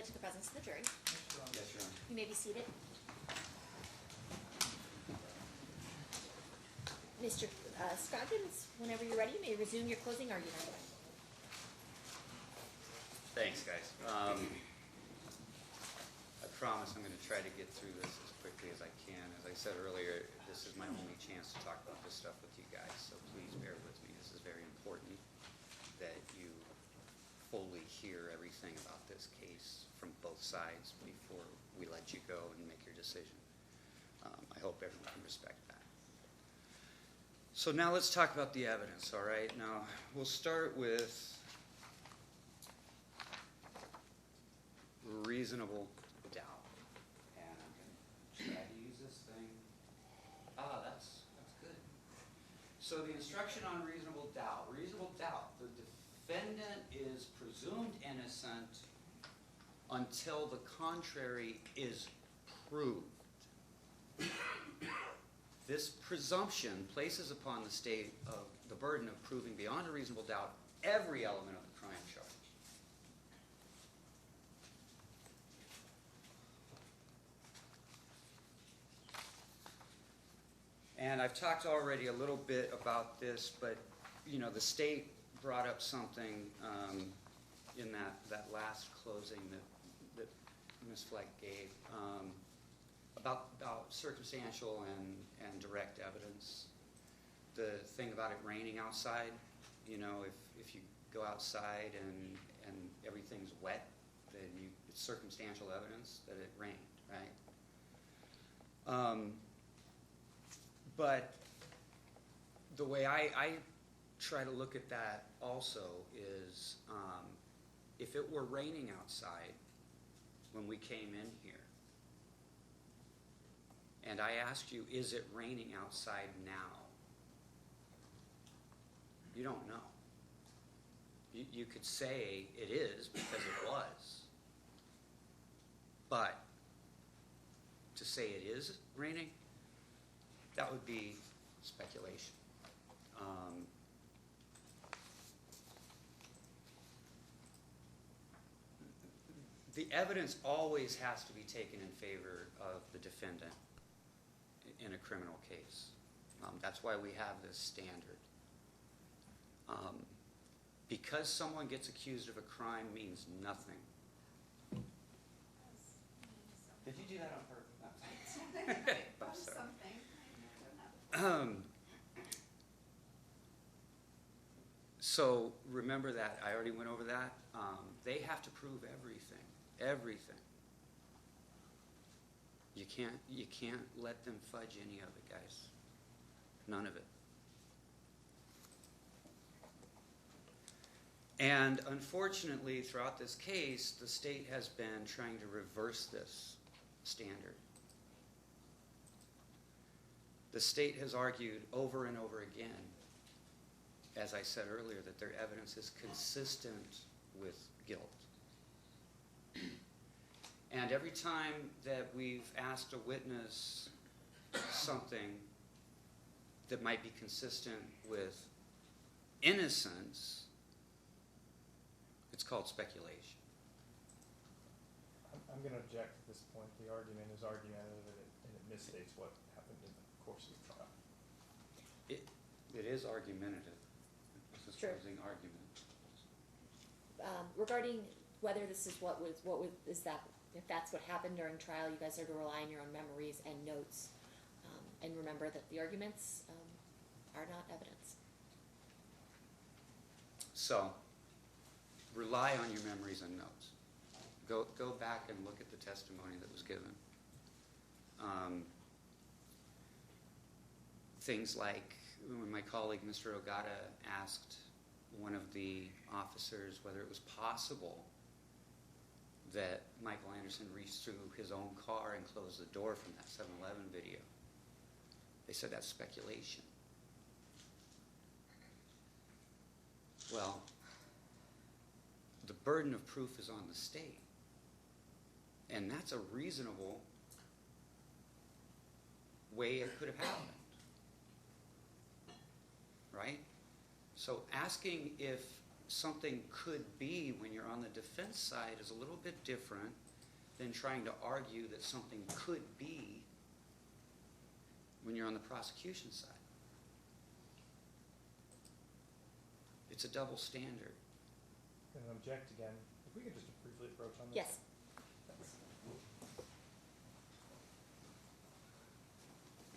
stipulate to the presence of the jury. Yes, Your Honor. You may be seated. Mr. Scoggins, whenever you're ready, you may resume your closing argument. Thanks, guys. I promise I'm going to try to get through this as quickly as I can. As I said earlier, this is my only chance to talk about this stuff with you guys, so please bear with me. This is very important that you fully hear everything about this case from both sides before we let you go and make your decision. I hope everyone can respect that. So now let's talk about the evidence, all right? Now, we'll start with reasonable doubt. And I'm going to try to use this thing. Ah, that's good. So the instruction on reasonable doubt. Reasonable doubt. The defendant is presumed innocent until the contrary is proved. This presumption places upon the state of the burden of proving beyond a reasonable doubt every element of the crime charge. And I've talked already a little bit about this, but you know, the state brought up something in that last closing that Ms. Fleck gave about circumstantial and direct evidence. The thing about it raining outside, you know, if you go outside and everything's wet, then it's circumstantial evidence that it rained, right? But the way I try to look at that also is if it were raining outside when we came in here, and I asked you, is it raining outside now? You don't know. You could say it is because it was. But to say it is raining, that would be speculation. The evidence always has to be taken in favor of the defendant in a criminal case. That's why we have this standard. Because someone gets accused of a crime means nothing. Did you do that on purpose? I'm sorry. So remember that. I already went over that. They have to prove everything. Everything. You can't let them fudge any of it, guys. None of it. And unfortunately, throughout this case, the state has been trying to reverse this standard. The state has argued over and over again, as I said earlier, that their evidence is consistent with guilt. And every time that we've asked a witness something that might be consistent with innocence, it's called speculation. I'm going to object at this point. The argument is argumentative and it misstates what happened in the course of the trial. It is argumentative. It's a closing argument. Regarding whether this is if that's what happened during trial, you guys are to rely on your own memories and notes, and remember that the arguments are not evidence. So, rely on your memories and notes. Go back and look at the testimony that was given. Things like when my colleague, Mr. Ogata, asked one of the officers whether it was possible that Michael Anderson reached through his own car and closed the door from that 7-Eleven video. They said that's speculation. Well, the burden of proof is on the state. And that's a reasonable way it could have happened. Right? So asking if something could be when you're on the defense side is a little bit different than trying to argue that something could be when you're on the prosecution side. It's a double standard. And object again, if we could just briefly approach on this. Yes.